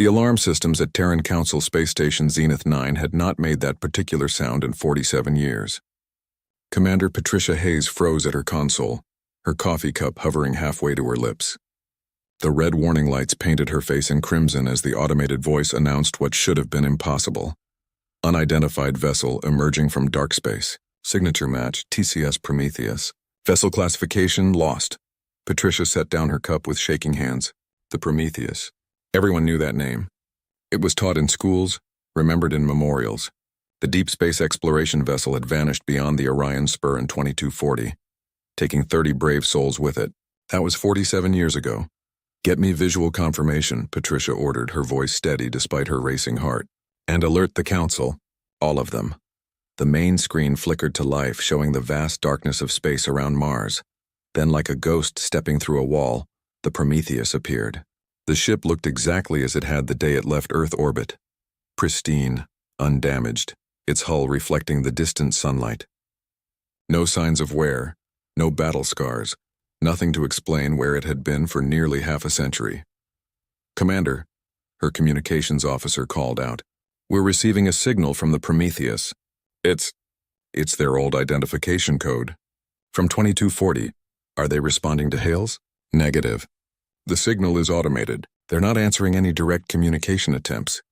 The alarm systems at Terran Council Space Station Zenith 9 had not made that particular sound in 47 years. Commander Patricia Hayes froze at her console, her coffee cup hovering halfway to her lips. The red warning lights painted her face in crimson as the automated voice announced what should have been impossible. Unidentified vessel emerging from dark space. Signature match, TCS Prometheus. Vessel classification, lost. Patricia set down her cup with shaking hands. The Prometheus. Everyone knew that name. It was taught in schools, remembered in memorials. The deep space exploration vessel had vanished beyond the Orion Spur in 2240, taking 30 brave souls with it. That was 47 years ago. Get me visual confirmation, Patricia ordered, her voice steady despite her racing heart. And alert the council, all of them. The main screen flickered to life, showing the vast darkness of space around Mars. Then, like a ghost stepping through a wall, the Prometheus appeared. The ship looked exactly as it had the day it left Earth orbit. Pristine, undamaged, its hull reflecting the distant sunlight. No signs of wear, no battle scars, nothing to explain where it had been for nearly half a century. Commander, her communications officer called out. We're receiving a signal from the Prometheus. It's their old identification code. From 2240. Are they responding to hails? Negative. The signal is automated. They're not answering any direct communication attempts.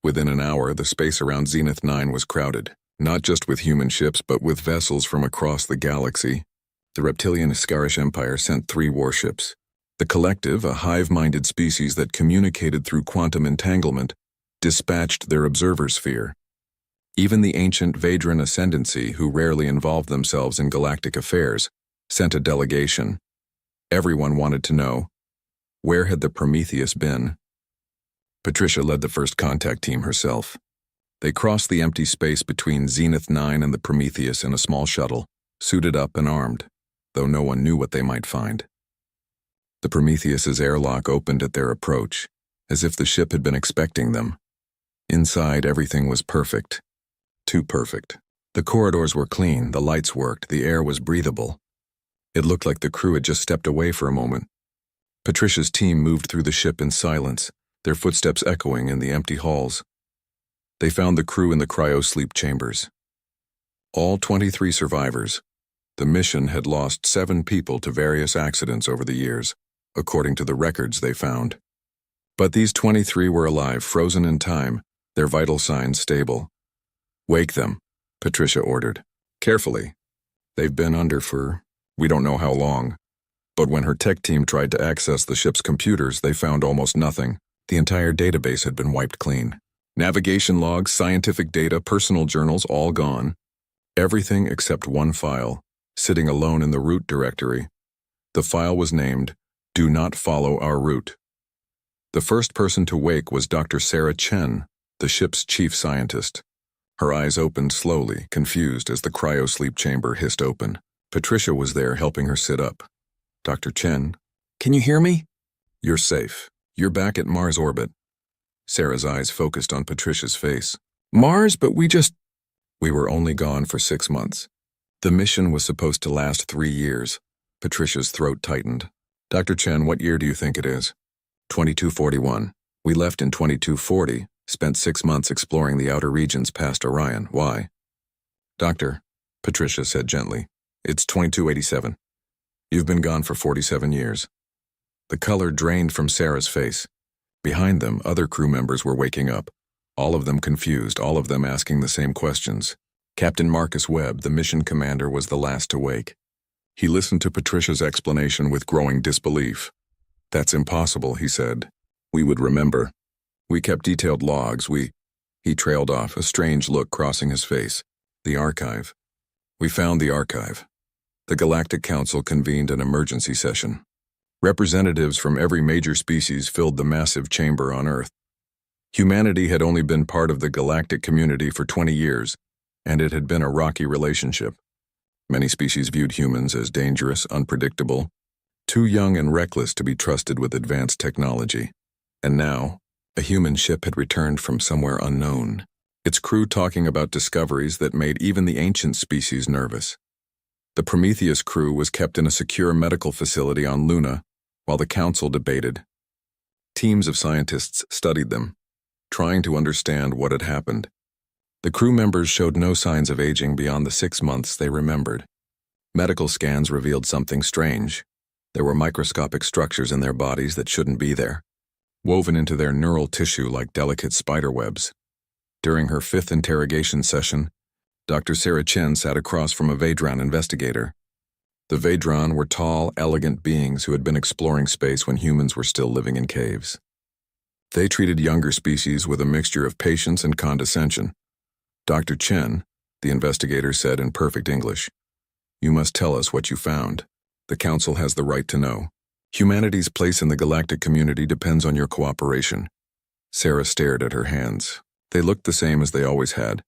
Within an hour, the space around Zenith 9 was crowded, not just with human ships, but with vessels from across the galaxy. The reptilian Iskarish Empire sent 3 warships. The Collective, a hive-minded species that communicated through quantum entanglement, dispatched their observer sphere. Even the ancient Vadran Ascendancy, who rarely involved themselves in galactic affairs, sent a delegation. Everyone wanted to know, where had the Prometheus been? Patricia led the first contact team herself. They crossed the empty space between Zenith 9 and the Prometheus in a small shuttle, suited up and armed, though no one knew what they might find. The Prometheus's airlock opened at their approach, as if the ship had been expecting them. Inside, everything was perfect. Too perfect. The corridors were clean, the lights worked, the air was breathable. It looked like the crew had just stepped away for a moment. Patricia's team moved through the ship in silence, their footsteps echoing in the empty halls. They found the crew in the cryo-sleep chambers. All 23 survivors. The mission had lost 7 people to various accidents over the years, according to the records they found. But these 23 were alive, frozen in time, their vital signs stable. Wake them, Patricia ordered. Carefully. They've been under for, we don't know how long. But when her tech team tried to access the ship's computers, they found almost nothing. The entire database had been wiped clean. Navigation logs, scientific data, personal journals, all gone. Everything except one file, sitting alone in the root directory. The file was named, Do Not Follow Our Route. The first person to wake was Dr. Sarah Chen, the ship's chief scientist. Her eyes opened slowly, confused as the cryo-sleep chamber hissed open. Patricia was there helping her sit up. Dr. Chen, can you hear me? You're safe. You're back at Mars orbit. Sarah's eyes focused on Patricia's face. Mars, but we were only gone for 6 months. The mission was supposed to last 3 years. Patricia's throat tightened. Dr. Chen, what year do you think it is? 2241. We left in 2240, spent 6 months exploring the outer regions past Orion. Why? Doctor, Patricia said gently, it's 2287. You've been gone for 47 years. The color drained from Sarah's face. Behind them, other crew members were waking up, all of them confused, all of them asking the same questions. Captain Marcus Webb, the mission commander, was the last to wake. He listened to Patricia's explanation with growing disbelief. That's impossible, he said. We would remember. We kept detailed logs. He trailed off, a strange look crossing his face. The archive. We found the archive. The Galactic Council convened an emergency session. Representatives from every major species filled the massive chamber on Earth. Humanity had only been part of the galactic community for 20 years, and it had been a rocky relationship. Many species viewed humans as dangerous, unpredictable, too young and reckless to be trusted with advanced technology. And now, a human ship had returned from somewhere unknown, its crew talking about discoveries that made even the ancient species nervous. The Prometheus crew was kept in a secure medical facility on Luna, while the Council debated. Teams of scientists studied them, trying to understand what had happened. The crew members showed no signs of aging beyond the 6 months they remembered. Medical scans revealed something strange. There were microscopic structures in their bodies that shouldn't be there, woven into their neural tissue like delicate spider webs. During her 5th interrogation session, Dr. Sarah Chen sat across from a Vedran investigator. The Vedran were tall, elegant beings who had been exploring space when humans were still living in caves. They treated younger species with a mixture of patience and condescension. Dr. Chen, the investigator said in perfect English, "You must tell us what you found. The Council has the right to know. Humanity's place in the galactic community depends on your cooperation." Sarah stared at her hands. They looked the same as they always had,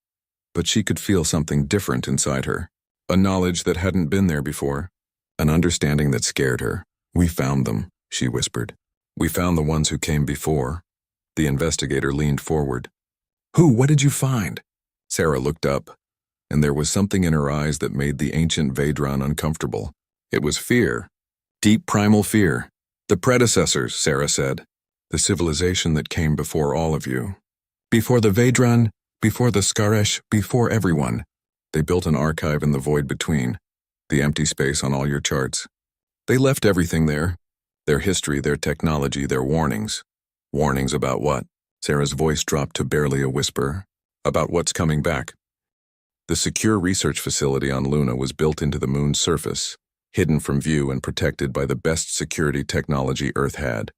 but she could feel something different inside her. A knowledge that hadn't been there before, an understanding that scared her. "We found them," she whispered. "We found the ones who came before." The investigator leaned forward. "Who? What did you find?" Sarah looked up, and there was something in her eyes that made the ancient Vedran uncomfortable. It was fear. Deep primal fear. "The predecessors," Sarah said. "The civilization that came before all of you. Before the Vedran, before the Skaresh, before everyone. They built an archive in the void between, the empty space on all your charts. They left everything there. Their history, their technology, their warnings." "Warnings about what?" Sarah's voice dropped to barely a whisper. "About what's coming back." The secure research facility on Luna was built into the moon's surface, hidden from view and protected by the best security technology Earth had.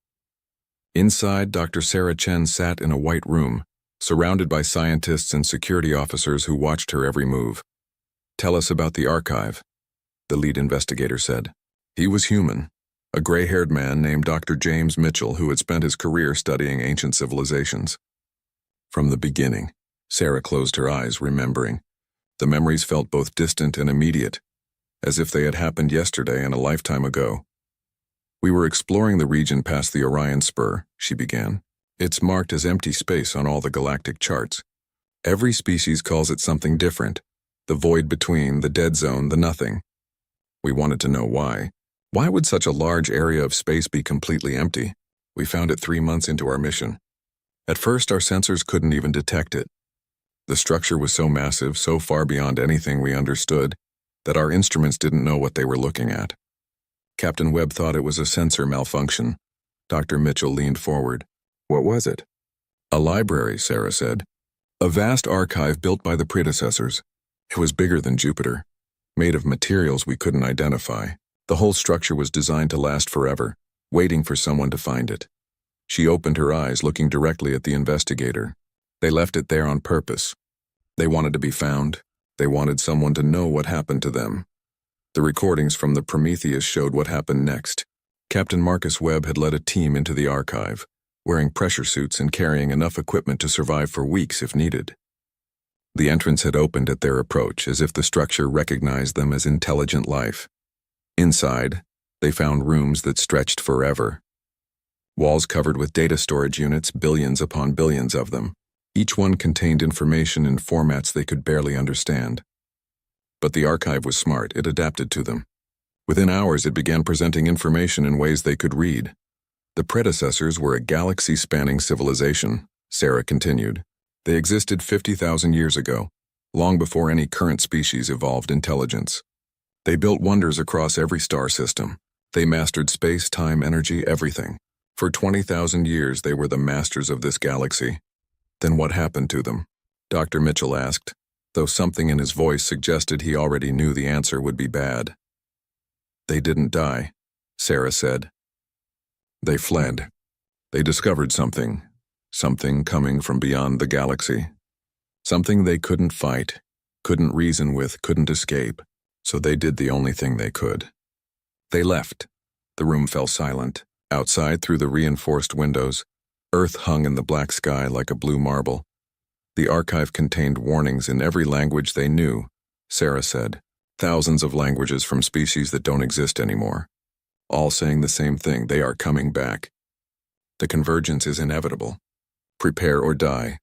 Inside, Dr. Sarah Chen sat in a white room, surrounded by scientists and security officers who watched her every move. "Tell us about the archive," the lead investigator said. He was human, a gray-haired man named Dr. James Mitchell who had spent his career studying ancient civilizations. From the beginning, Sarah closed her eyes, remembering. The memories felt both distant and immediate, as if they had happened yesterday and a lifetime ago. "We were exploring the region past the Orion Spur," she began. "It's marked as empty space on all the galactic charts. Every species calls it something different. The void between, the dead zone, the nothing. We wanted to know why. Why would such a large area of space be completely empty? We found it 3 months into our mission. At first, our sensors couldn't even detect it. The structure was so massive, so far beyond anything we understood, that our instruments didn't know what they were looking at. Captain Webb thought it was a sensor malfunction." Dr. Mitchell leaned forward. "What was it?" "A library," Sarah said. "A vast archive built by the predecessors. It was bigger than Jupiter, made of materials we couldn't identify. The whole structure was designed to last forever, waiting for someone to find it." She opened her eyes, looking directly at the investigator. "They left it there on purpose. They wanted to be found. They wanted someone to know what happened to them. The recordings from the Prometheus showed what happened next. Captain Marcus Webb had led a team into the archive, wearing pressure suits and carrying enough equipment to survive for weeks if needed. The entrance had opened at their approach, as if the structure recognized them as intelligent life. Inside, they found rooms that stretched forever. Walls covered with data storage units, billions upon billions of them. Each one contained information in formats they could barely understand. But the archive was smart, it adapted to them. Within hours, it began presenting information in ways they could read. "The predecessors were a galaxy-spanning civilization," Sarah continued. "They existed 50,000 years ago, long before any current species evolved intelligence. They built wonders across every star system. They mastered space, time, energy, everything. For 20,000 years, they were the masters of this galaxy." "Then what happened to them?" Dr. Mitchell asked, though something in his voice suggested he already knew the answer would be bad. "They didn't die," Sarah said. "They fled. They discovered something coming from beyond the galaxy. Something they couldn't fight, couldn't reason with, couldn't escape, so they did the only thing they could. They left." The room fell silent. Outside, through the reinforced windows, Earth hung in the black sky like a blue marble. The archive contained warnings in every language they knew, Sarah said. Thousands of languages from species that don't exist anymore. All saying the same thing: they are coming back. The convergence is inevitable. Prepare or die.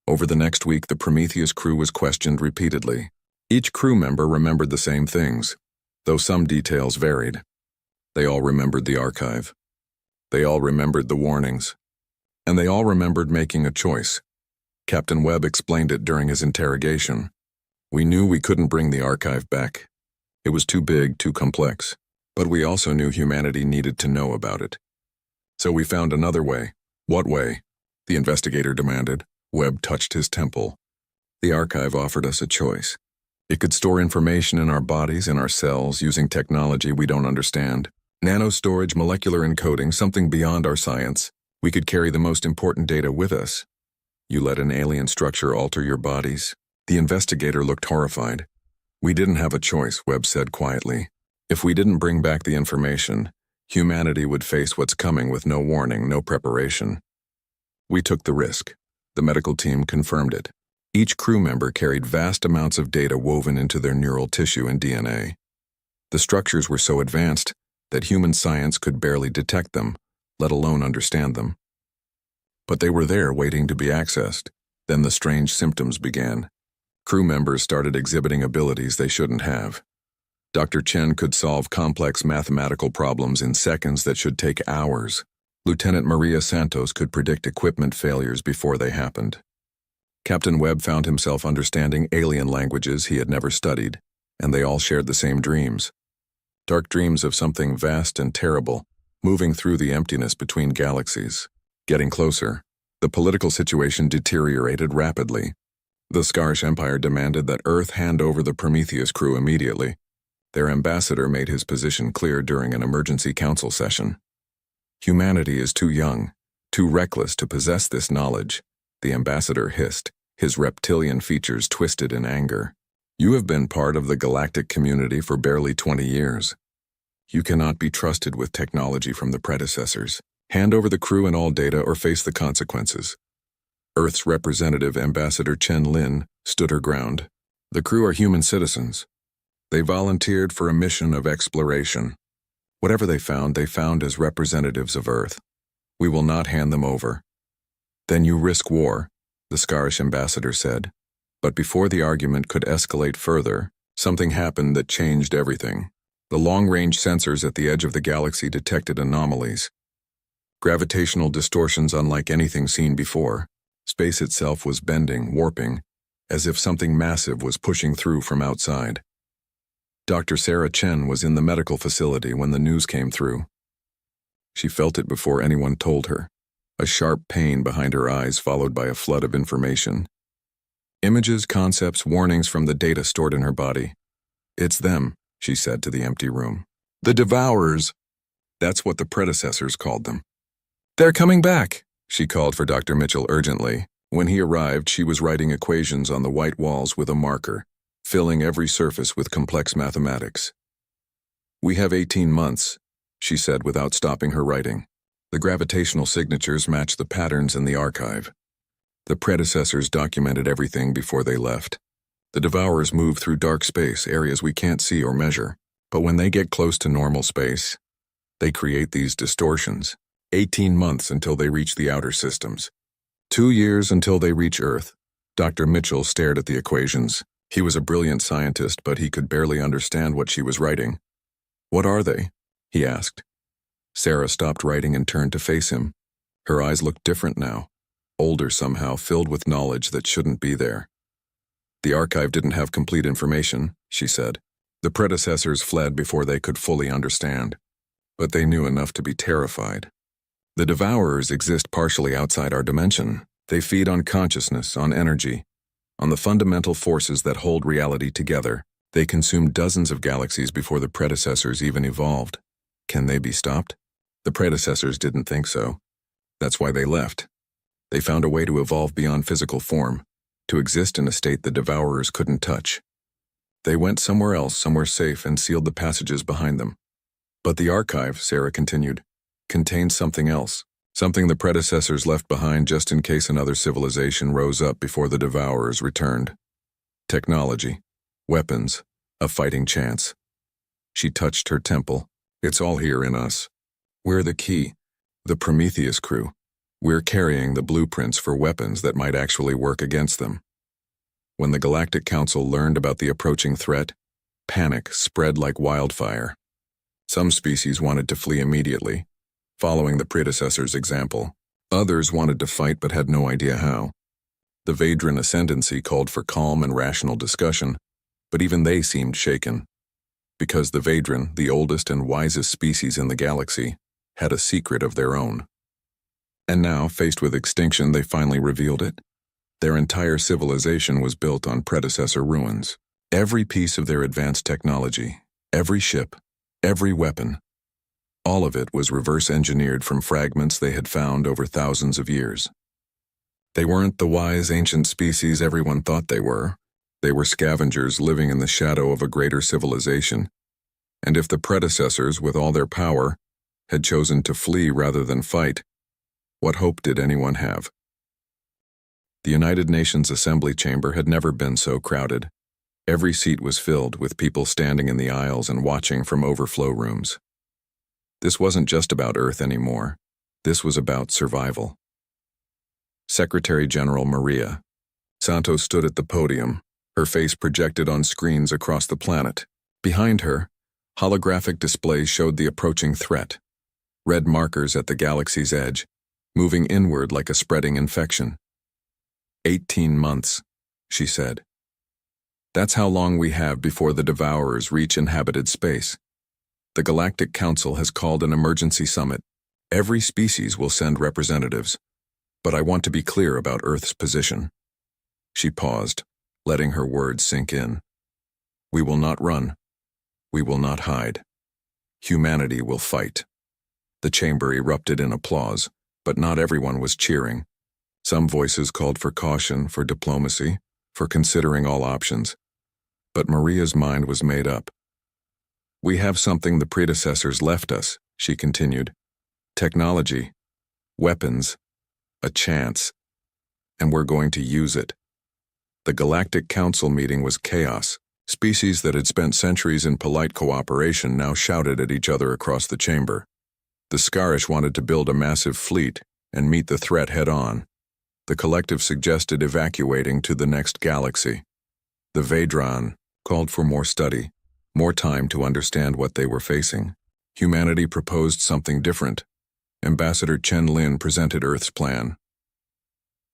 Over the next week, the Prometheus crew was questioned repeatedly. Each crew member remembered the same things, though some details varied. They all remembered the archive. They all remembered the warnings. And they all remembered making a choice. Captain Webb explained it during his interrogation. We knew we couldn't bring the archive back. It was too big, too complex. But we also knew humanity needed to know about it. So we found another way. What way? The investigator demanded. Webb touched his temple. The archive offered us a choice. It could store information in our bodies, in our cells, using technology we don't understand. Nano-storage, molecular encoding, something beyond our science. We could carry the most important data with us. You let an alien structure alter your bodies? The investigator looked horrified. We didn't have a choice, Webb said quietly. If we didn't bring back the information, humanity would face what's coming with no warning, no preparation. We took the risk. The medical team confirmed it. Each crew member carried vast amounts of data woven into their neural tissue and DNA. The structures were so advanced that human science could barely detect them, let alone understand them. But they were there waiting to be accessed. Then the strange symptoms began. Crew members started exhibiting abilities they shouldn't have. Dr. Chen could solve complex mathematical problems in seconds that should take hours. Lieutenant Maria Santos could predict equipment failures before they happened. Captain Webb found himself understanding alien languages he had never studied, and they all shared the same dreams. Dark dreams of something vast and terrible, moving through the emptiness between galaxies. Getting closer, the political situation deteriorated rapidly. The Scarish Empire demanded that Earth hand over the Prometheus crew immediately. Their ambassador made his position clear during an emergency council session. Humanity is too young, too reckless to possess this knowledge, the ambassador hissed, his reptilian features twisted in anger. You have been part of the galactic community for barely 20 years. You cannot be trusted with technology from the predecessors. Hand over the crew and all data or face the consequences. Earth's representative, Ambassador Chen Lin, stood her ground. The crew are human citizens. They volunteered for a mission of exploration. Whatever they found as representatives of Earth. We will not hand them over. Then you risk war, the Scarish ambassador said. But before the argument could escalate further, something happened that changed everything. The long-range sensors at the edge of the galaxy detected anomalies. Gravitational distortions unlike anything seen before. Space itself was bending, warping, as if something massive was pushing through from outside. Dr. Sarah Chen was in the medical facility when the news came through. She felt it before anyone told her. A sharp pain behind her eyes followed by a flood of information. Images, concepts, warnings from the data stored in her body. It's them, she said to the empty room. The Devourers. That's what the predecessors called them. They're coming back, she called for Dr. Mitchell urgently. When he arrived, she was writing equations on the white walls with a marker, filling every surface with complex mathematics. We have 18 months, she said without stopping her writing. The gravitational signatures matched the patterns in the archive. The predecessors documented everything before they left. The Devourers move through dark space, areas we can't see or measure. But when they get close to normal space, they create these distortions. 18 months until they reach the outer systems. 2 years until they reach Earth. Dr. Mitchell stared at the equations. He was a brilliant scientist, but he could barely understand what she was writing. What are they? He asked. Sarah stopped writing and turned to face him. Her eyes looked different now, older somehow, filled with knowledge that shouldn't be there. The archive didn't have complete information, she said. The predecessors fled before they could fully understand. But they knew enough to be terrified. The Devourers exist partially outside our dimension. They feed on consciousness, on energy, on the fundamental forces that hold reality together. They consumed dozens of galaxies before the predecessors even evolved. Can they be stopped? The predecessors didn't think so. That's why they left. They found a way to evolve beyond physical form, to exist in a state the Devourers couldn't touch. They went somewhere else, somewhere safe, and sealed the passages behind them. But the archive, Sarah continued, contained something else, something the predecessors left behind just in case another civilization rose up before the Devourers returned. Technology, weapons, a fighting chance. She touched her temple. It's all here in us. We're the key, the Prometheus crew. We're carrying the blueprints for weapons that might actually work against them. When the Galactic Council learned about the approaching threat, panic spread like wildfire. Some species wanted to flee immediately. following the predecessor's example. Others wanted to fight but had no idea how. The Vadran ascendancy called for calm and rational discussion, but even they seemed shaken. Because the Vadran, the oldest and wisest species in the galaxy, had a secret of their own. And now, faced with extinction, they finally revealed it. Their entire civilization was built on predecessor ruins. Every piece of their advanced technology, every ship, every weapon, all of it was reverse-engineered from fragments they had found over thousands of years. They weren't the wise ancient species everyone thought they were. They were scavengers living in the shadow of a greater civilization. And if the predecessors, with all their power, had chosen to flee rather than fight, what hope did anyone have? The United Nations Assembly Chamber had never been so crowded. Every seat was filled with people standing in the aisles and watching from overflow rooms. This wasn't just about Earth anymore. This was about survival. Secretary General Maria Santos stood at the podium, her face projected on screens across the planet. Behind her, holographic displays showed the approaching threat. Red markers at the galaxy's edge, moving inward like a spreading infection. 18 months, she said. That's how long we have before the Devourers reach inhabited space. The Galactic Council has called an emergency summit. Every species will send representatives. But I want to be clear about Earth's position. She paused, letting her words sink in. We will not run. We will not hide. Humanity will fight. The chamber erupted in applause, but not everyone was cheering. Some voices called for caution, for diplomacy, for considering all options. But Maria's mind was made up. We have something the predecessors left us, she continued. Technology, weapons, a chance, and we're going to use it. The Galactic Council meeting was chaos. Species that had spent centuries in polite cooperation now shouted at each other across the chamber. The Scarish wanted to build a massive fleet and meet the threat head-on. The collective suggested evacuating to the next galaxy. The Vadran called for more study, more time to understand what they were facing. Humanity proposed something different. Ambassador Chen Lin presented Earth's plan.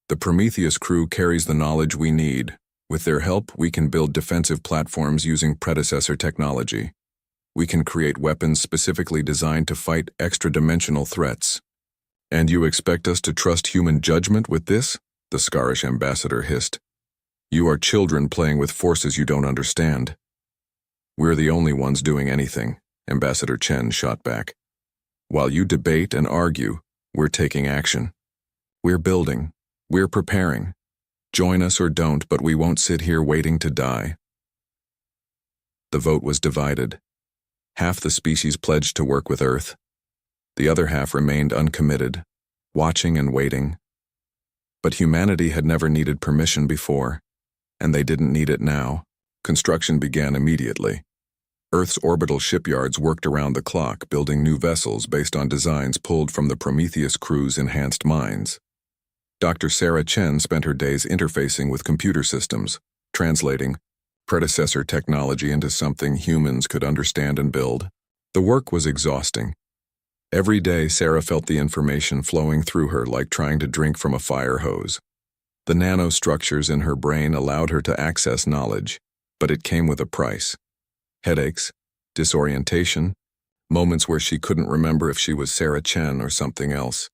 The Prometheus crew carries the knowledge we need. With their help, we can build defensive platforms using predecessor technology. We can create weapons specifically designed to fight extra-dimensional threats. And you expect us to trust human judgment with this? The Scarish ambassador hissed. You are children playing with forces you don't understand. We're the only ones doing anything, Ambassador Chen shot back. While you debate and argue, we're taking action. We're building. We're preparing. Join us or don't, but we won't sit here waiting to die. The vote was divided. Half the species pledged to work with Earth. The other half remained uncommitted, watching and waiting. But humanity had never needed permission before, and they didn't need it now. Construction began immediately. Earth's orbital shipyards worked around the clock, building new vessels based on designs pulled from the Prometheus crew's enhanced minds. Dr. Sarah Chen spent her days interfacing with computer systems, translating predecessor technology into something humans could understand and build. The work was exhausting. Every day, Sarah felt the information flowing through her like trying to drink from a fire hose. The nanostructures in her brain allowed her to access knowledge, but it came with a price. Headaches, disorientation, moments where she couldn't remember if she was Sarah Chen or something else.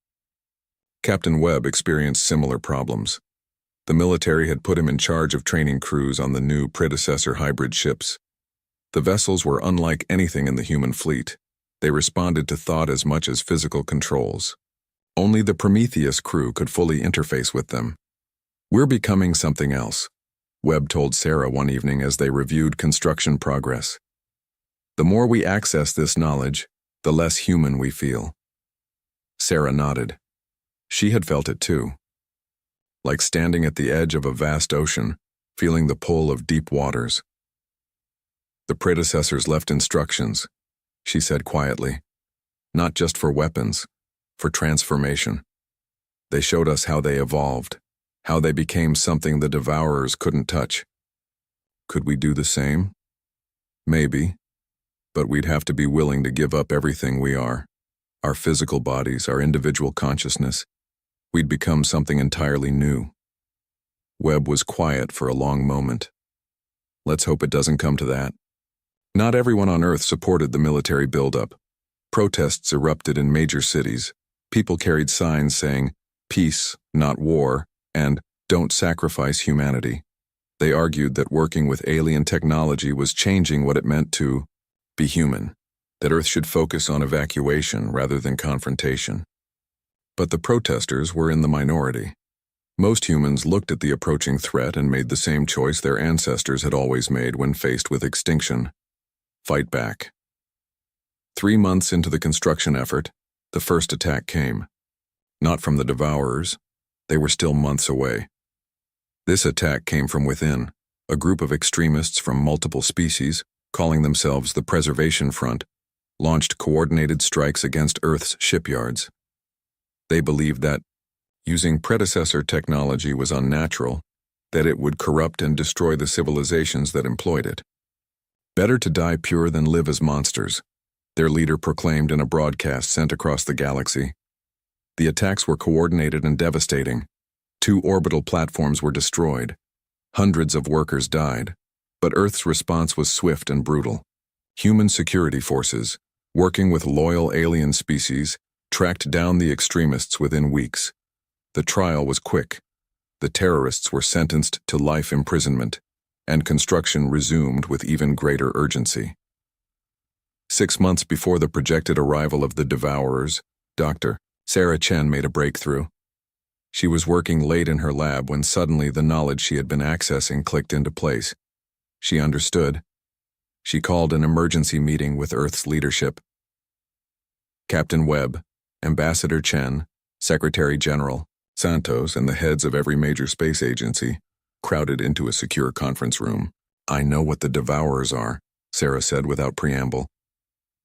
Captain Webb experienced similar problems. The military had put him in charge of training crews on the new predecessor hybrid ships. The vessels were unlike anything in the human fleet. They responded to thought as much as physical controls. Only the Prometheus crew could fully interface with them. We're becoming something else, Webb told Sarah one evening as they reviewed construction progress. The more we access this knowledge, the less human we feel. Sarah nodded. She had felt it too. Like standing at the edge of a vast ocean, feeling the pull of deep waters. The predecessors left instructions, she said quietly, not just for weapons, for transformation. They showed us how they evolved, how they became something the Devourers couldn't touch. Could we do the same? Maybe, but we'd have to be willing to give up everything we are. Our physical bodies, our individual consciousness. We'd become something entirely new. Webb was quiet for a long moment. Let's hope it doesn't come to that. Not everyone on Earth supported the military buildup. Protests erupted in major cities. People carried signs saying, "Peace, not war," and "Don't sacrifice humanity." They argued that working with alien technology was changing what it meant to be human, that Earth should focus on evacuation rather than confrontation. But the protesters were in the minority. Most humans looked at the approaching threat and made the same choice their ancestors had always made when faced with extinction: fight back. 3 months into the construction effort, the first attack came. Not from the Devourers. They were still months away. This attack came from within. A group of extremists from multiple species, calling themselves the Preservation Front, launched coordinated strikes against Earth's shipyards. They believed that using predecessor technology was unnatural, that it would corrupt and destroy the civilizations that employed it. Better to die pure than live as monsters, their leader proclaimed in a broadcast sent across the galaxy. The attacks were coordinated and devastating. 2 orbital platforms were destroyed. Hundreds of workers died. But Earth's response was swift and brutal. Human security forces, working with loyal alien species, tracked down the extremists within weeks. The trial was quick. The terrorists were sentenced to life imprisonment, and construction resumed with even greater urgency. 6 months before the projected arrival of the Devourers, Dr. Sarah Chen made a breakthrough. She was working late in her lab when suddenly the knowledge she had been accessing clicked into place. She understood. She called an emergency meeting with Earth's leadership. Captain Webb, Ambassador Chen, Secretary General Santos, and the heads of every major space agency crowded into a secure conference room. "I know what the Devourers are," Sarah said without preamble.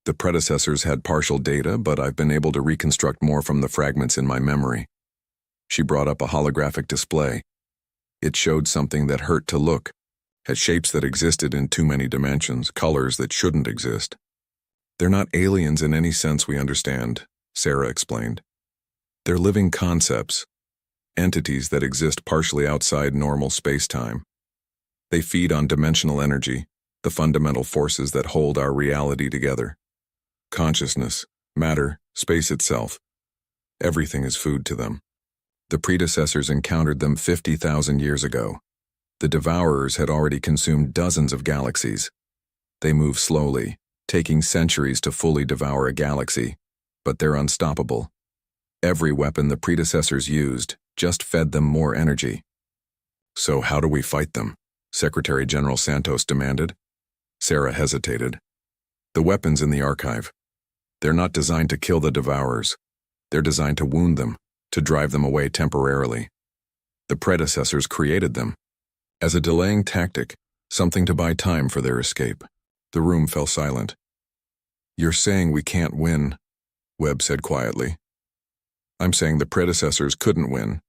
"The predecessors had partial data, but I've been able to reconstruct more from the fragments in my memory." She brought up a holographic display. It showed something that hurt to look, had shapes that existed in too many dimensions, colors that shouldn't exist. "They're not aliens in any sense we understand," Sarah explained. "They're living concepts, entities that exist partially outside normal space-time. They feed on dimensional energy, the fundamental forces that hold our reality together. Consciousness, matter, space itself. Everything is food to them. The predecessors encountered them 50,000 years ago. The Devourers had already consumed dozens of galaxies. They move slowly, taking centuries to fully devour a galaxy, but they're unstoppable. Every weapon the predecessors used just fed them more energy." "So how do we fight them?" Secretary General Santos demanded. Sarah hesitated. "The weapons in the archive. They're not designed to kill the Devourers. They're designed to wound them, to drive them away temporarily. The predecessors created them as a delaying tactic, something to buy time for their escape." The room fell silent. "You're saying we can't win," Webb said quietly. "I'm saying the predecessors couldn't win,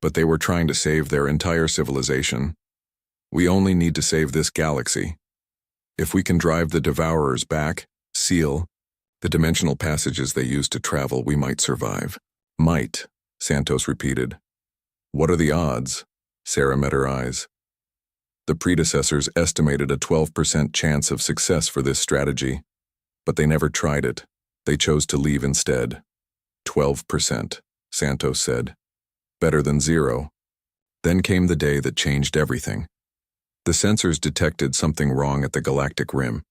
but they were trying to save their entire civilization. We only need to save this galaxy. If we can drive the Devourers back, seal the dimensional passages they used to travel, we might survive." "Might," Santos repeated. "What are the odds?" Sarah met her eyes. The predecessors estimated a 12% chance of success for this strategy, but they never tried it. They chose to leave instead. 12%, Santos said. Better than 0. Then came the day that changed everything. The sensors detected something wrong at the galactic rim.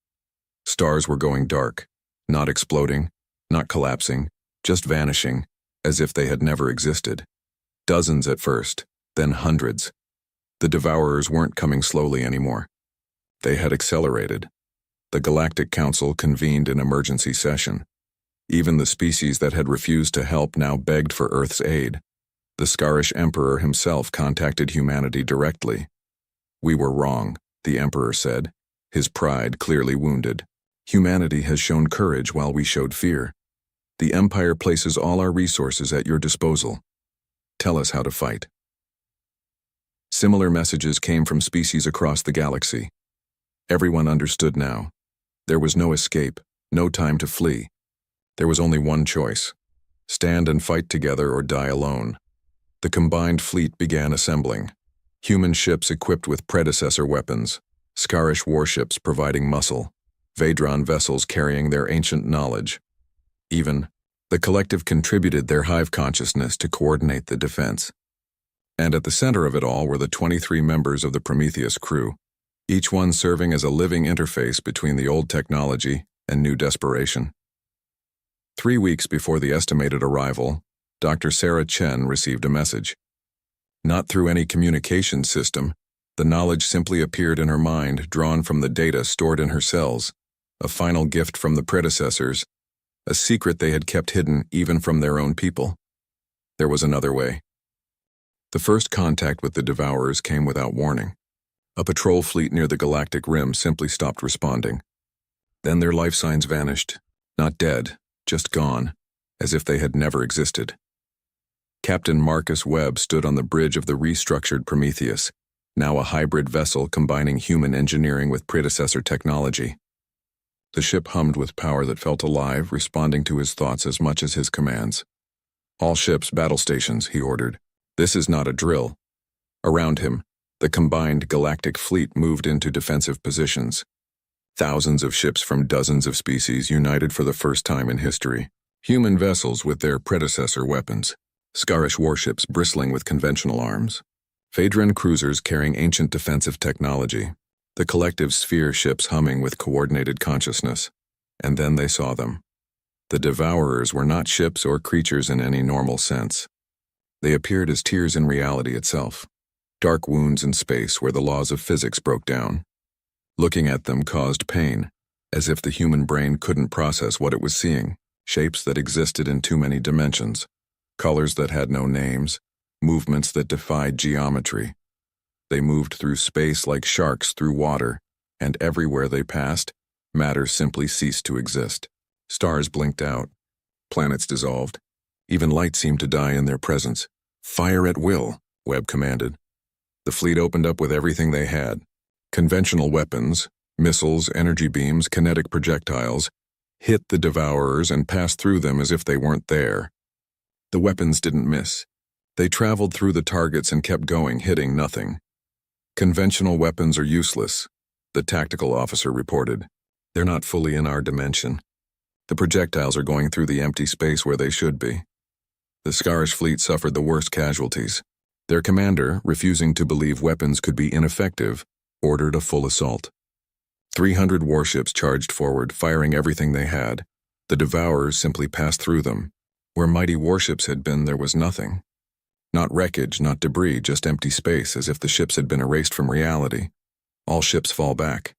Stars were going dark, not exploding, not collapsing, just vanishing, as if they had never existed. Dozens at first, then hundreds. The Devourers weren't coming slowly anymore. They had accelerated. The Galactic Council convened an emergency session. Even the species that had refused to help now begged for Earth's aid. The Scarish Emperor himself contacted humanity directly. "We were wrong," the Emperor said, his pride clearly wounded. "Humanity has shown courage while we showed fear. The Empire places all our resources at your disposal. Tell us how to fight." Similar messages came from species across the galaxy. Everyone understood now. There was no escape, no time to flee. There was only one choice: stand and fight together or die alone. The combined fleet began assembling. Human ships equipped with predecessor weapons, Scarish warships providing muscle, Vedran vessels carrying their ancient knowledge. Even, the collective contributed their hive consciousness to coordinate the defense. And at the center of it all were the 23 members of the Prometheus crew, each one serving as a living interface between the old technology and new desperation. 3 weeks before the estimated arrival, Dr. Sarah Chen received a message. Not through any communication system, the knowledge simply appeared in her mind, drawn from the data stored in her cells, a final gift from the predecessors, a secret they had kept hidden even from their own people. There was another way. The first contact with the Devourers came without warning. A patrol fleet near the galactic rim simply stopped responding. Then their life signs vanished, not dead, just gone, as if they had never existed. Captain Marcus Webb stood on the bridge of the restructured Prometheus, now a hybrid vessel combining human engineering with predecessor technology. The ship hummed with power that felt alive, responding to his thoughts as much as his commands. "All ships, battle stations," he ordered. "This is not a drill." Around him, the combined galactic fleet moved into defensive positions. Thousands of ships from dozens of species united for the first time in history. Human vessels with their predecessor weapons, Scarish warships bristling with conventional arms, Vedran cruisers carrying ancient defensive technology, the collective sphere ships humming with coordinated consciousness. And then they saw them. The Devourers were not ships or creatures in any normal sense. They appeared as tears in reality itself, dark wounds in space where the laws of physics broke down. Looking at them caused pain, as if the human brain couldn't process what it was seeing, shapes that existed in too many dimensions, colors that had no names, movements that defied geometry. They moved through space like sharks through water, and everywhere they passed, matter simply ceased to exist. Stars blinked out, planets dissolved, even light seemed to die in their presence. "Fire at will," Webb commanded. The fleet opened up with everything they had. Conventional weapons, missiles, energy beams, kinetic projectiles, hit the Devourers and passed through them as if they weren't there. The weapons didn't miss. They traveled through the targets and kept going, hitting nothing. "Conventional weapons are useless," the tactical officer reported. "They're not fully in our dimension. The projectiles are going through the empty space where they should be." The Scarish fleet suffered the worst casualties. Their commander, refusing to believe weapons could be ineffective, ordered a full assault. 300 warships charged forward, firing everything they had. The Devourers simply passed through them. Where mighty warships had been, there was nothing. Not wreckage, not debris, just empty space, as if the ships had been erased from reality. "All ships fall back,"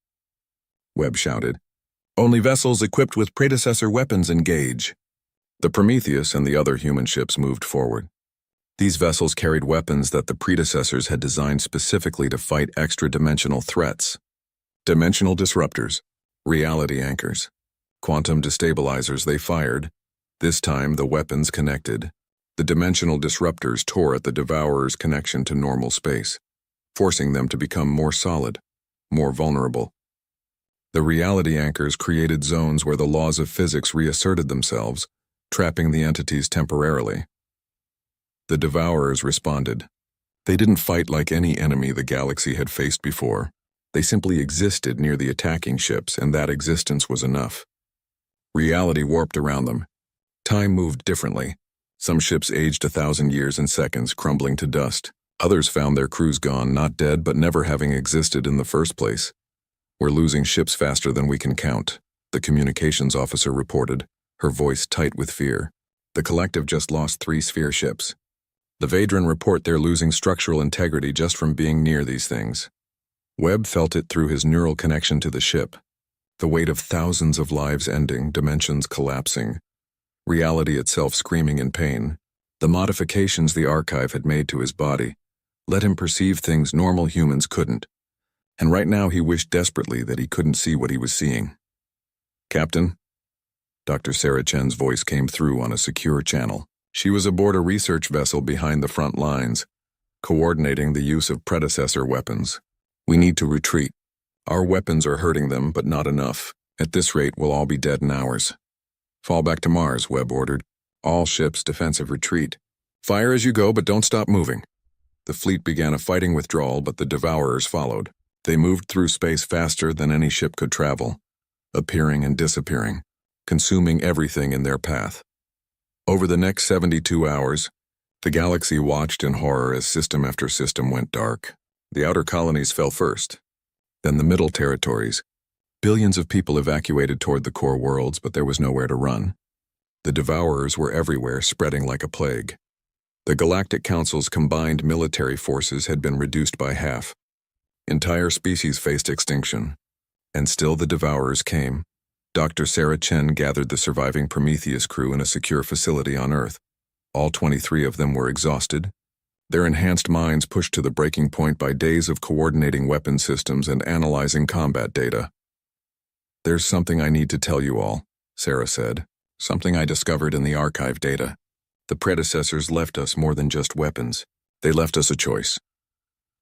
Webb shouted. "Only vessels equipped with predecessor weapons engage." The Prometheus and the other human ships moved forward. These vessels carried weapons that the predecessors had designed specifically to fight extra-dimensional threats. Dimensional disruptors, reality anchors, quantum destabilizers. They fired. This time the weapons connected. The dimensional disruptors tore at the Devourers' connection to normal space, forcing them to become more solid, more vulnerable. The reality anchors created zones where the laws of physics reasserted themselves, trapping the entities temporarily. The Devourers responded. They didn't fight like any enemy the galaxy had faced before. They simply existed near the attacking ships, and that existence was enough. Reality warped around them. Time moved differently. Some ships aged 1,000 years in seconds, crumbling to dust. Others found their crews gone, not dead, but never having existed in the first place. "We're losing ships faster than we can count," the communications officer reported, her voice tight with fear. "The collective just lost 3 sphere ships. The Vedran report they're losing structural integrity just from being near these things." Webb felt it through his neural connection to the ship. The weight of thousands of lives ending, dimensions collapsing, reality itself screaming in pain. The modifications the archive had made to his body let him perceive things normal humans couldn't. And right now he wished desperately that he couldn't see what he was seeing. "Captain?" Dr. Sarah Chen's voice came through on a secure channel. She was aboard a research vessel behind the front lines, coordinating the use of predecessor weapons. "We need to retreat. Our weapons are hurting them, but not enough. At this rate, we'll all be dead in hours." Fall back to Mars, Webb ordered. All ships defensive retreat. Fire as you go, but don't stop moving. The fleet began a fighting withdrawal, but the Devourers followed. They moved through space faster than any ship could travel, appearing and disappearing, consuming everything in their path. Over the next 72 hours, the galaxy watched in horror as system after system went dark. The outer colonies fell first, then the middle territories. Billions of people evacuated toward the core worlds, but there was nowhere to run. The Devourers were everywhere, spreading like a plague. The Galactic Council's combined military forces had been reduced by half. Entire species faced extinction. And still the Devourers came. Dr. Sarah Chen gathered the surviving Prometheus crew in a secure facility on Earth. All 23 of them were exhausted, their enhanced minds pushed to the breaking point by days of coordinating weapon systems and analyzing combat data. "There's something I need to tell you all," Sarah said. "Something I discovered in the archive data. The predecessors left us more than just weapons. They left us a choice."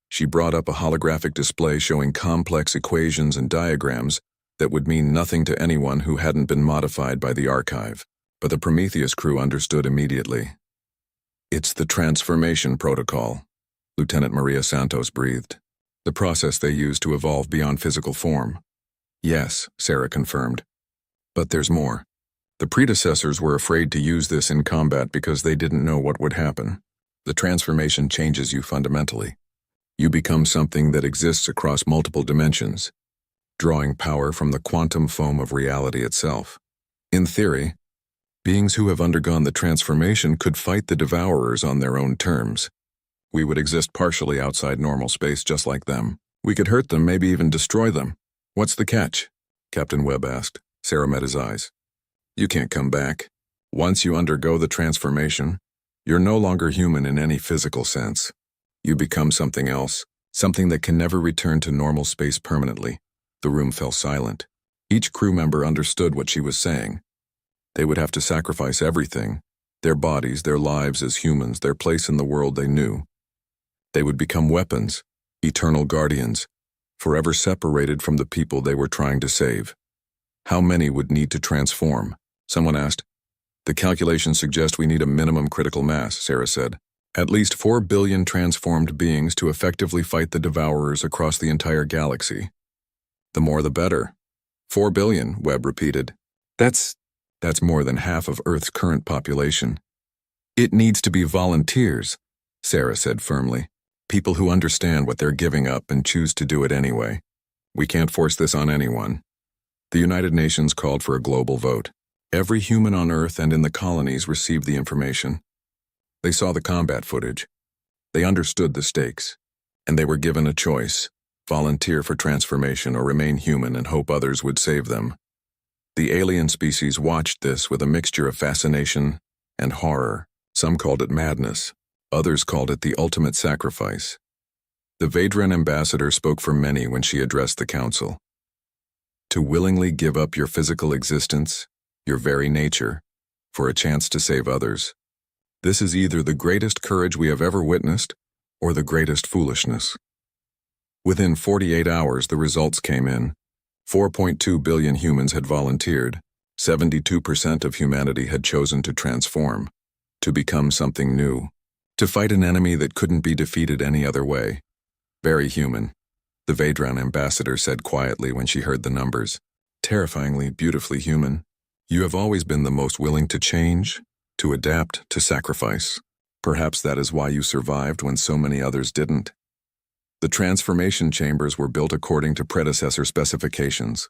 She brought up a holographic display showing complex equations and diagrams that would mean nothing to anyone who hadn't been modified by the archive. But the Prometheus crew understood immediately. "It's the transformation protocol," Lieutenant Maria Santos breathed. "The process they use to evolve beyond physical form." "Yes," Sarah confirmed. "But there's more. The predecessors were afraid to use this in combat because they didn't know what would happen. The transformation changes you fundamentally. You become something that exists across multiple dimensions, drawing power from the quantum foam of reality itself. In theory, beings who have undergone the transformation could fight the Devourers on their own terms. We would exist partially outside normal space just like them. We could hurt them, maybe even destroy them." "What's the catch?" Captain Webb asked. Sarah met his eyes. "You can't come back. Once you undergo the transformation, you're no longer human in any physical sense. You become something else, something that can never return to normal space permanently." The room fell silent. Each crew member understood what she was saying. They would have to sacrifice everything, their bodies, their lives as humans, their place in the world they knew. They would become weapons, eternal guardians, forever separated from the people they were trying to save. How many would need to transform? Someone asked. "The calculations suggest we need a minimum critical mass," Sarah said. "At least 4 billion transformed beings to effectively fight the Devourers across the entire galaxy." "The more the better." 4 billion, Webb repeated. That's more than half of Earth's current population. "It needs to be volunteers," Sarah said firmly. "People who understand what they're giving up and choose to do it anyway. We can't force this on anyone." The United Nations called for a global vote. Every human on Earth and in the colonies received the information. They saw the combat footage. They understood the stakes. And they were given a choice: volunteer for transformation or remain human and hope others would save them. The alien species watched this with a mixture of fascination and horror. Some called it madness. Others called it the ultimate sacrifice. The Vedran ambassador spoke for many when she addressed the council. To willingly give up your physical existence, your very nature, for a chance to save others. This is either the greatest courage we have ever witnessed or the greatest foolishness. Within 48 hours, the results came in. 4.2 billion humans had volunteered. 72% of humanity had chosen to transform, to become something new, to fight an enemy that couldn't be defeated any other way. "Very human," the Vedran ambassador said quietly when she heard the numbers. "Terrifyingly, beautifully human. You have always been the most willing to change, to adapt, to sacrifice. Perhaps that is why you survived when so many others didn't." The transformation chambers were built according to predecessor specifications.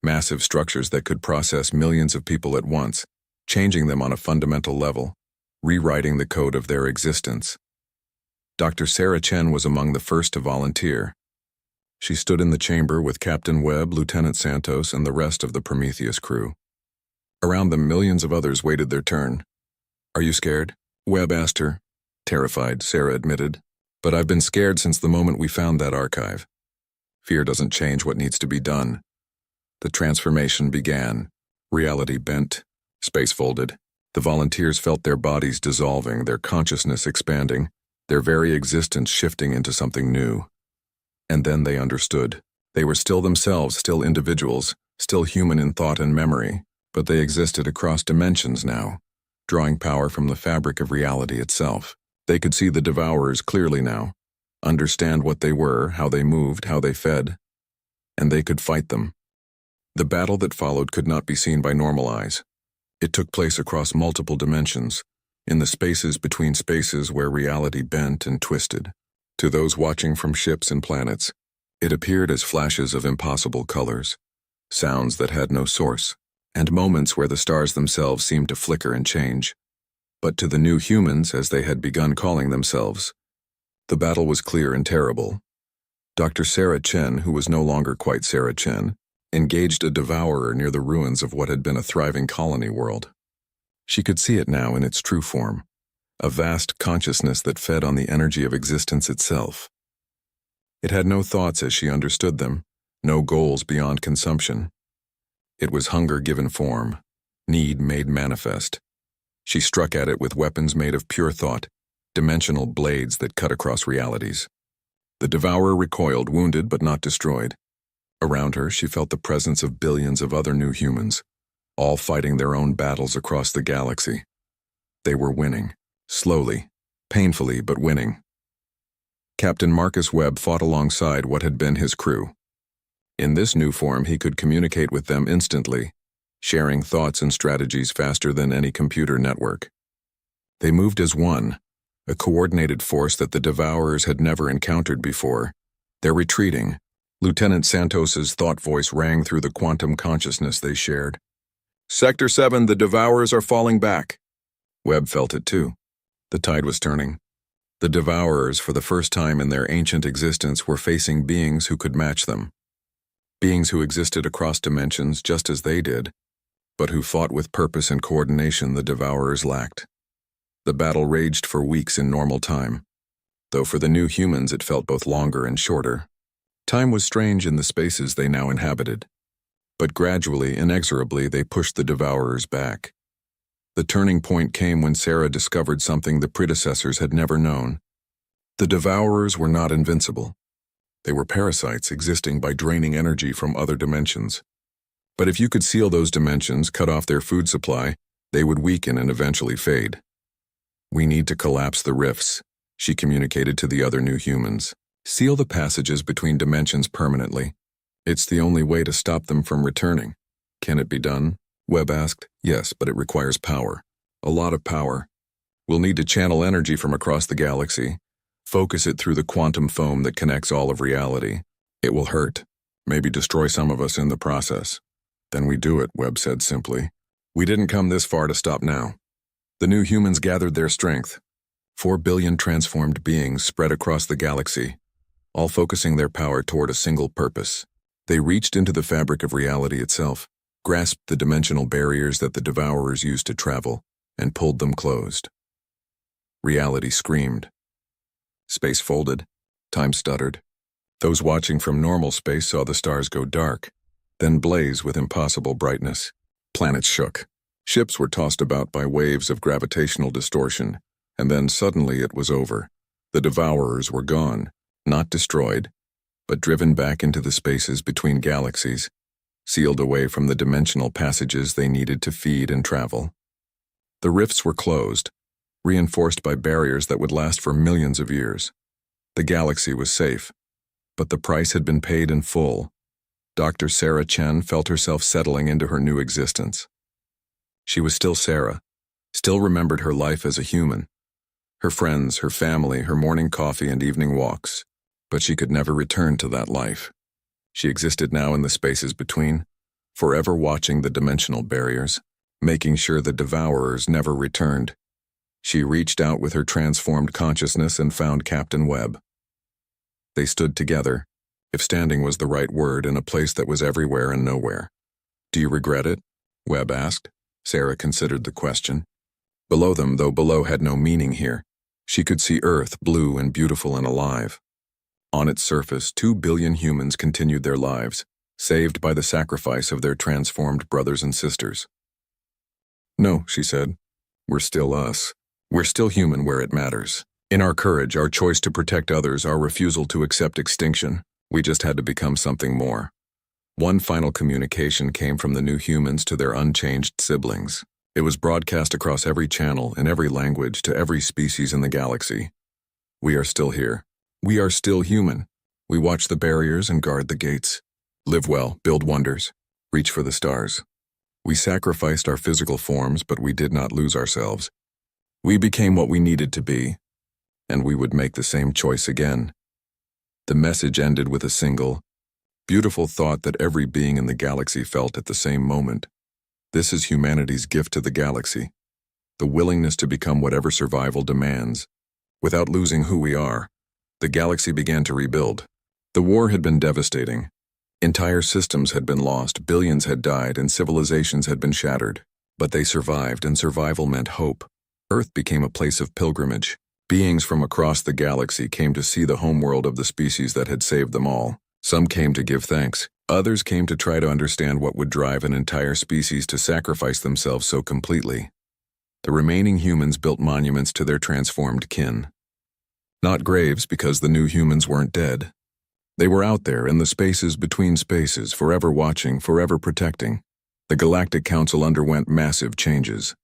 Massive structures that could process millions of people at once, changing them on a fundamental level, rewriting the code of their existence. Dr. Sarah Chen was among the first to volunteer. She stood in the chamber with Captain Webb, Lieutenant Santos, and the rest of the Prometheus crew. Around them, millions of others waited their turn. "Are you scared?" Webb asked her. "Terrified," Sarah admitted. "But I've been scared since the moment we found that archive. Fear doesn't change what needs to be done." The transformation began. Reality bent. Space folded. The volunteers felt their bodies dissolving, their consciousness expanding, their very existence shifting into something new. And then they understood. They were still themselves, still individuals, still human in thought and memory, but they existed across dimensions now, drawing power from the fabric of reality itself. They could see the Devourers clearly now, understand what they were, how they moved, how they fed, and they could fight them. The battle that followed could not be seen by normal eyes. It took place across multiple dimensions, in the spaces between spaces where reality bent and twisted. To those watching from ships and planets, it appeared as flashes of impossible colors, sounds that had no source, and moments where the stars themselves seemed to flicker and change. But to the new humans, as they had begun calling themselves, the battle was clear and terrible. Dr. Sarah Chen, who was no longer quite Sarah Chen, engaged a devourer near the ruins of what had been a thriving colony world. She could see it now in its true form, a vast consciousness that fed on the energy of existence itself. It had no thoughts as she understood them, no goals beyond consumption. It was hunger given form, need made manifest. She struck at it with weapons made of pure thought, dimensional blades that cut across realities. The devourer recoiled, wounded but not destroyed. Around her, she felt the presence of billions of other new humans, all fighting their own battles across the galaxy. They were winning, slowly, painfully, but winning. Captain Marcus Webb fought alongside what had been his crew. In this new form, he could communicate with them instantly, sharing thoughts and strategies faster than any computer network. They moved as one, a coordinated force that the Devourers had never encountered before. They're retreating. Lieutenant Santos's thought voice rang through the quantum consciousness they shared. Sector 7, the Devourers are falling back. Webb felt it too. The tide was turning. The Devourers, for the first time in their ancient existence, were facing beings who could match them. Beings who existed across dimensions just as they did, but who fought with purpose and coordination the Devourers lacked. The battle raged for weeks in normal time, though for the new humans it felt both longer and shorter. Time was strange in the spaces they now inhabited, but gradually, inexorably, they pushed the Devourers back. The turning point came when Sarah discovered something the predecessors had never known. The Devourers were not invincible. They were parasites existing by draining energy from other dimensions. But if you could seal those dimensions, cut off their food supply, they would weaken and eventually fade. We need to collapse the rifts, she communicated to the other new humans. Seal the passages between dimensions permanently. It's the only way to stop them from returning. Can it be done? Webb asked. Yes, but it requires power. A lot of power. We'll need to channel energy from across the galaxy. Focus it through the quantum foam that connects all of reality. It will hurt. Maybe destroy some of us in the process. Then we do it, Webb said simply. We didn't come this far to stop now. The new humans gathered their strength. 4 billion transformed beings spread across the galaxy, all focusing their power toward a single purpose. They reached into the fabric of reality itself, grasped the dimensional barriers that the Devourers used to travel, and pulled them closed. Reality screamed. Space folded. Time stuttered. Those watching from normal space saw the stars go dark, then blaze with impossible brightness. Planets shook. Ships were tossed about by waves of gravitational distortion, and then suddenly it was over. The Devourers were gone, not destroyed, but driven back into the spaces between galaxies, sealed away from the dimensional passages they needed to feed and travel. The rifts were closed, reinforced by barriers that would last for millions of years. The galaxy was safe, but the price had been paid in full. Dr. Sarah Chen felt herself settling into her new existence. She was still Sarah, still remembered her life as a human, her friends, her family, her morning coffee and evening walks, but she could never return to that life. She existed now in the spaces between, forever watching the dimensional barriers, making sure the Devourers never returned. She reached out with her transformed consciousness and found Captain Webb. They stood together, if standing was the right word, in a place that was everywhere and nowhere. Do you regret it? Webb asked. Sarah considered the question. Below them, though below had no meaning here, she could see Earth, blue and beautiful and alive. On its surface, 2 billion humans continued their lives, saved by the sacrifice of their transformed brothers and sisters. No, she said. We're still us. We're still human where it matters. In our courage, our choice to protect others, our refusal to accept extinction, we just had to become something more. One final communication came from the new humans to their unchanged siblings. It was broadcast across every channel, in every language, to every species in the galaxy. We are still here. We are still human. We watch the barriers and guard the gates. Live well, build wonders, reach for the stars. We sacrificed our physical forms, but we did not lose ourselves. We became what we needed to be, and we would make the same choice again. The message ended with a single, beautiful thought that every being in the galaxy felt at the same moment. This is humanity's gift to the galaxy, the willingness to become whatever survival demands. Without losing who we are, the galaxy began to rebuild. The war had been devastating. Entire systems had been lost, billions had died, and civilizations had been shattered. But they survived, and survival meant hope. Earth became a place of pilgrimage. Beings from across the galaxy came to see the homeworld of the species that had saved them all. Some came to give thanks. Others came to try to understand what would drive an entire species to sacrifice themselves so completely. The remaining humans built monuments to their transformed kin. Not graves, because the new humans weren't dead. They were out there in the spaces between spaces, forever watching, forever protecting. The Galactic Council underwent massive changes.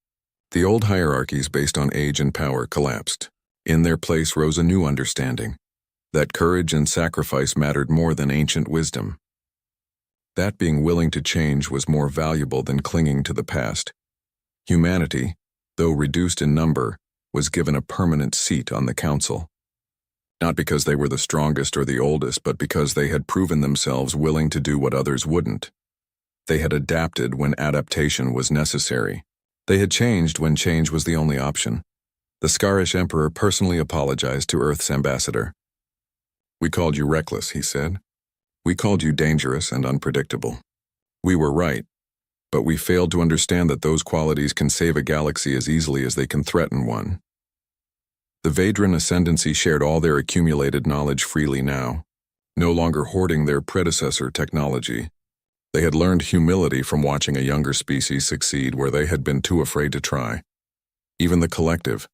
The old hierarchies based on age and power collapsed. In their place rose a new understanding, that courage and sacrifice mattered more than ancient wisdom. That being willing to change was more valuable than clinging to the past. Humanity, though reduced in number, was given a permanent seat on the council. Not because they were the strongest or the oldest, but because they had proven themselves willing to do what others wouldn't. They had adapted when adaptation was necessary. They had changed when change was the only option. The Scarish Emperor personally apologized to Earth's ambassador. "We called you reckless," he said. "We called you dangerous and unpredictable. We were right, but we failed to understand that those qualities can save a galaxy as easily as they can threaten one." The Vadran Ascendancy shared all their accumulated knowledge freely now, no longer hoarding their predecessor technology. They had learned humility from watching a younger species succeed where they had been too afraid to try. Even the collective,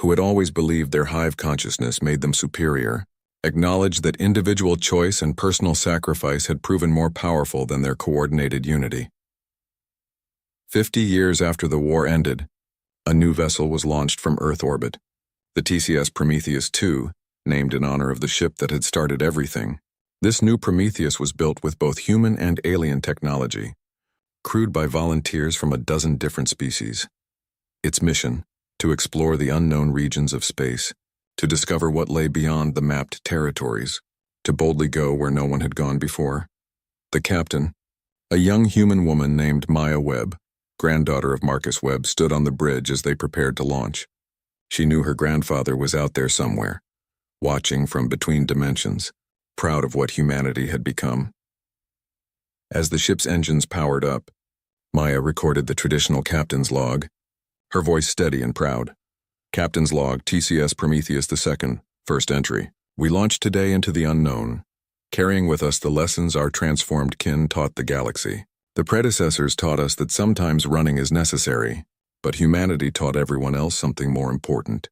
who had always believed their hive consciousness made them superior, acknowledged that individual choice and personal sacrifice had proven more powerful than their coordinated unity. 50 years after the war ended, a new vessel was launched from Earth orbit, the TCS Prometheus II, named in honor of the ship that had started everything. This new Prometheus was built with both human and alien technology, crewed by volunteers from a dozen different species. Its mission, to explore the unknown regions of space, to discover what lay beyond the mapped territories, to boldly go where no one had gone before. The captain, a young human woman named Maya Webb, granddaughter of Marcus Webb, stood on the bridge as they prepared to launch. She knew her grandfather was out there somewhere, watching from between dimensions, proud of what humanity had become. As the ship's engines powered up, Maya recorded the traditional captain's log, her voice steady and proud. "Captain's log, TCS Prometheus II, first entry. We launched today into the unknown, carrying with us the lessons our transformed kin taught the galaxy. The predecessors taught us that sometimes running is necessary, but humanity taught everyone else something more important,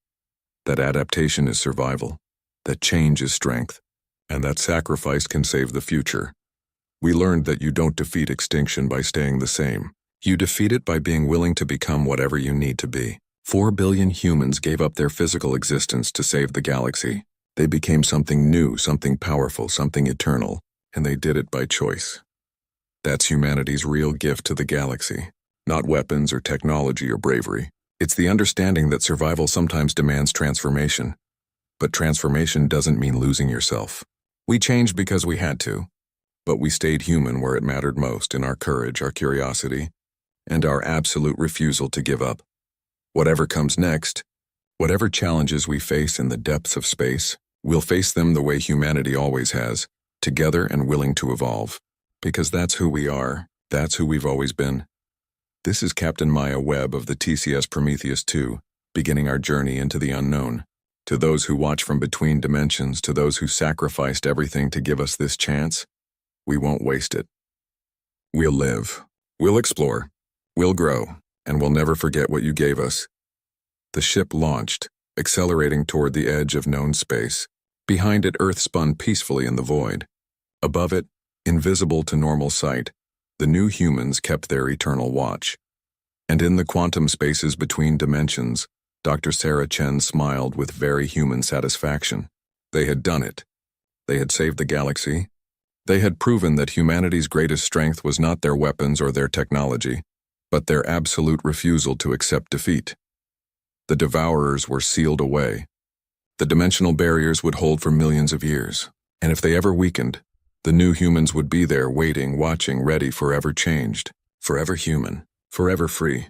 that adaptation is survival, that change is strength, and that sacrifice can save the future. We learned that you don't defeat extinction by staying the same. You defeat it by being willing to become whatever you need to be." 4 billion humans gave up their physical existence to save the galaxy. They became something new, something powerful, something eternal, and they did it by choice. That's humanity's real gift to the galaxy. Not weapons or technology or bravery. It's the understanding that survival sometimes demands transformation. But transformation doesn't mean losing yourself. We changed because we had to, but we stayed human where it mattered most, in our courage, our curiosity, and our absolute refusal to give up. Whatever comes next, whatever challenges we face in the depths of space, we'll face them the way humanity always has, together and willing to evolve. Because that's who we are, that's who we've always been. This is Captain Maya Webb of the TCS Prometheus II, beginning our journey into the unknown. To those who watch from between dimensions, to those who sacrificed everything to give us this chance, we won't waste it. We'll live, we'll explore, we'll grow, and we'll never forget what you gave us. The ship launched, accelerating toward the edge of known space. Behind it, Earth spun peacefully in the void. Above it, Invisible to normal sight, the new humans kept their eternal watch. And in the quantum spaces between dimensions, Dr. Sarah Chen smiled with very human satisfaction. They had done it. They had saved the galaxy. They had proven that humanity's greatest strength was not their weapons or their technology, but their absolute refusal to accept defeat. The Devourers were sealed away. The dimensional barriers would hold for millions of years, and if they ever weakened, the new humans would be there waiting, watching, ready, forever changed, forever human, forever free.